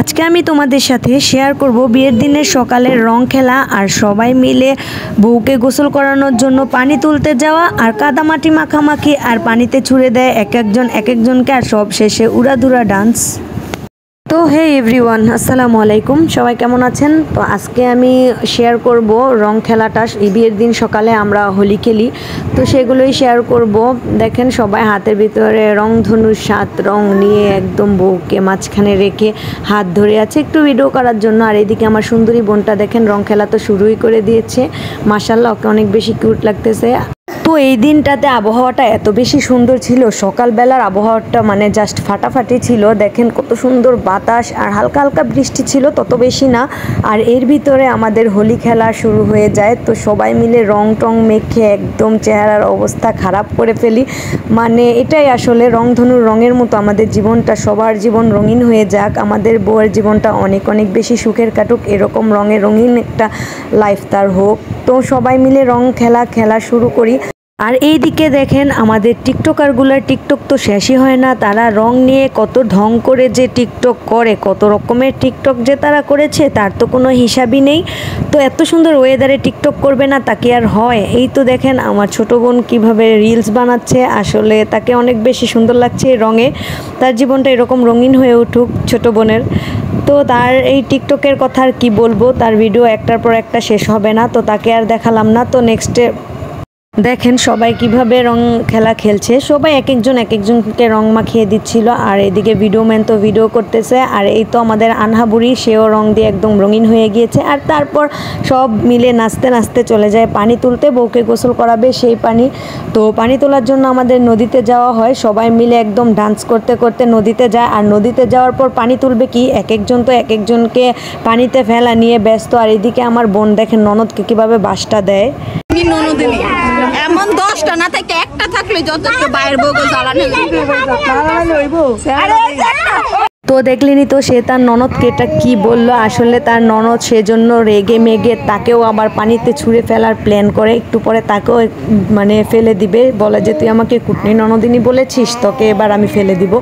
আজকে আমি তোমাদের সাথে শেয়ার করব বিয়ের দিনের সকালের রং খেলা আর সবাই মিলে বউকে গোসল করানোর জন্য পানি তুলতে যাওয়া আর কাদামাটি মাখামাখি আর পানিতে ছুঁড়ে দেয় এক একজনকে আর সব শেষে উড়াধুরা ডান্স। তো হে এভরিওয়ান, আসসালামু আলাইকুম। সবাই কেমন আছেন? তো আজকে আমি শেয়ার করব রং খেলাটা। বিয়ের দিন সকালে আমরা হোলি খেলি, তো সেগুলোই শেয়ার করব। দেখেন সবাই হাতের ভিতরে রংধনুর 7 রং নিয়ে একদম বউকে মাঝখানে রেখে হাত ধরে আছে একটু ভিডিও করার জন্য। আর এদিকে আমার সুন্দরী বোনটা দেখেন রং খেলা তো শুরুই করে দিয়েছে। মাশাআল্লাহ, ওকে অনেক বেশি কিউট লাগতেছে। তো এই দিনটাতে আবহাওয়াটা এত বেশি সুন্দর ছিল, সকালবেলার আবহাওয়াটা মানে জাস্ট ফাটাফাটি ছিল। দেখেন কত সুন্দর বাতাস আর হালকা হালকা বৃষ্টি ছিল, তত বেশি না। আর এর ভিতরে আমাদের হোলি খেলা শুরু হয়ে যায়। তো সবাই মিলে রং টং মেখে একদম চেহারার অবস্থা খারাপ করে ফেলি। মানে এটাই আসলে রংধনুর রঙের মতো আমাদের জীবনটা, সবার জীবন রঙিন হয়ে যাক, আমাদের বউয়ের জীবনটা অনেক অনেক বেশি সুখের কাটুক, এরকম রঙে রঙিন একটা লাইফ তার হোক। তো সবাই মিলে রং খেলা শুরু করি। আর এই দিকে দেখেন আমাদের টিকটকারগুলোর টিকটক তো শেষই হয় না। তারা রং নিয়ে কত ঢং করে যে টিকটক করে, কত রকমের টিকটক যে তারা করেছে তার তো কোনো হিসাবই নেই। তো এত সুন্দর ওয়েদারে টিকটক করবে না, তাকে আর হয়? এই তো দেখেন আমার ছোট বোন কিভাবে রিলস বানাচ্ছে, আসলে তাকে অনেক বেশি সুন্দর লাগছে এই রঙে। তার জীবনটা এরকম রঙিন হয়ে উঠুক ছোট বোনের। তো তার এই টিকটকের কথা আর কি বলবো, তার ভিডিও একটার পর একটা শেষ হবে না, তো তাকে আর দেখালাম না। তো নেক্সটে দেখেন সবাই কিভাবে রং খেলা খেলছে, সবাই এক একজনকে রং মাখিয়ে দিচ্ছিল। আর এদিকে ভিডিও ম্যান তো ভিডিও করতেছে। আর এই তো আমাদের আনহাবুড়ি, সেও রং দিয়ে একদম রঙিন হয়ে গিয়েছে। আর তারপর সব মিলে নাচতে নাচতে চলে যায় পানি তুলতে, বউকে গোসল করাবে সেই পানি। তো পানি তোলার জন্য আমাদের নদীতে যাওয়া হয়, সবাই মিলে একদম ডান্স করতে করতে নদীতে যায়। আর নদীতে যাওয়ার পর পানি তুলবে কি, এক একজনকে পানিতে ফেলা নিয়ে ব্যস্ত। আর এদিকে আমার বোন দেখেন ননদকে কিভাবে বাসটা দেয়। এমন 10টা না থেকে একটা থাকলে যথেষ্ট, বাইরের বউকে জ্বালানো। তো দেখলেনি তো সে তার ননদকে এটা কি বললো। আসলে তার ননদ সেজন্য রেগে মেগে তাকেও আবার পানিতে ছুঁড়ে ফেলার প্ল্যান করে। একটু পরে তাকেও মানে ফেলে দিবে, বলে যে তুই আমাকে কুটনি ননদিনী বলেছিস, তোকে এবার আমি ফেলে দিব।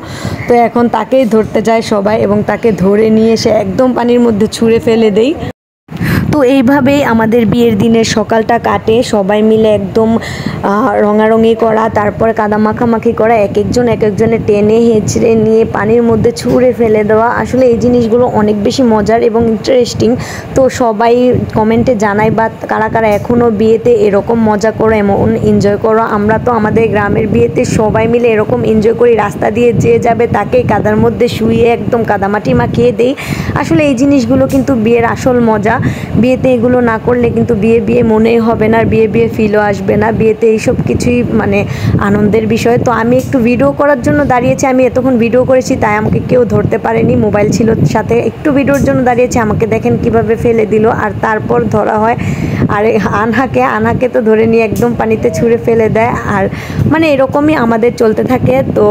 তো এখন তাকেই ধরতে যায় সবাই এবং তাকে ধরে নিয়ে এসে একদম পানির মধ্যে ছুঁড়ে ফেলে দেয়। তো এইভাবেই আমাদের বিয়ের দিনের সকালটা কাটে, সবাই মিলে একদম রঙারঙি করা, তারপর কাদা মাখামাখি করা, এক একজনের টেনে হেঁচড়ে নিয়ে পানির মধ্যে ছুঁড়ে ফেলে দেওয়া। আসলে এই জিনিসগুলো অনেক বেশি মজার এবং ইন্টারেস্টিং। তো সবাই কমেন্টে জানাই বা কারা কারা এখনও বিয়েতে এরকম মজা করো, এমন এনজয় করো। আমরা তো আমাদের গ্রামের বিয়েতে সবাই মিলে এরকম এনজয় করি, রাস্তা দিয়ে যে যাবে তাকেই কাদার মধ্যে শুয়ে একদম কাদামাটি মাখিয়ে দেই। আসলে এই জিনিসগুলো কিন্তু বিয়ের আসল মজা। বিয়েতে এগুলো না করলে কিন্তু বিয়ে মনেই হবে না, আর বিয়ে ফিলও আসবে না। বিয়েতে এইসব কিছুই মানে আনন্দের বিষয়। তো আমি একটু ভিডিও করার জন্য দাঁড়িয়েছি, আমি এতক্ষণ ভিডিও করেছি তাই আমাকে কেউ ধরতে পারেনি, মোবাইল ছিল সাথে, একটু ভিডিওর জন্য দাঁড়িয়েছি। আমাকে দেখেন কিভাবে ফেলে দিল আর তারপর ধরা হয়। আর আনহাকে তো ধরে নিয়ে একদম পানিতে ছুঁড়ে ফেলে দেয়। আর মানে এরকমই আমাদের চলতে থাকে। তো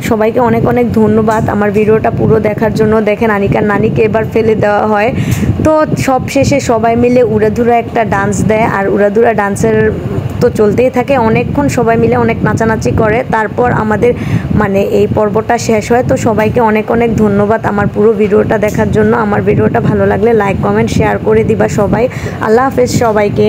সবাইকে অনেক অনেক ধন্যবাদ আমার ভিডিওটা পুরো দেখার জন্য। দেখেন আনিকার নানিকে এবার ফেলে দেওয়া হয়। তো সব শেষে সবাই মিলে উড়াধুরা একটা ডান্স দেয়। আর উড়াধুরা ডান্সের তো চলতেই থাকে অনেকক্ষণ, সবাই মিলে অনেক নাচানাচি করে। তারপর আমাদের মানে এই পর্বটা শেষ হয়। তো সবাইকে অনেক অনেক ধন্যবাদ আমার পুরো ভিডিওটা দেখার জন্য। আমার ভিডিওটা ভালো লাগলে লাইক কমেন্ট শেয়ার করে দিবা সবাই। আল্লাহ হাফেজ সবাইকে।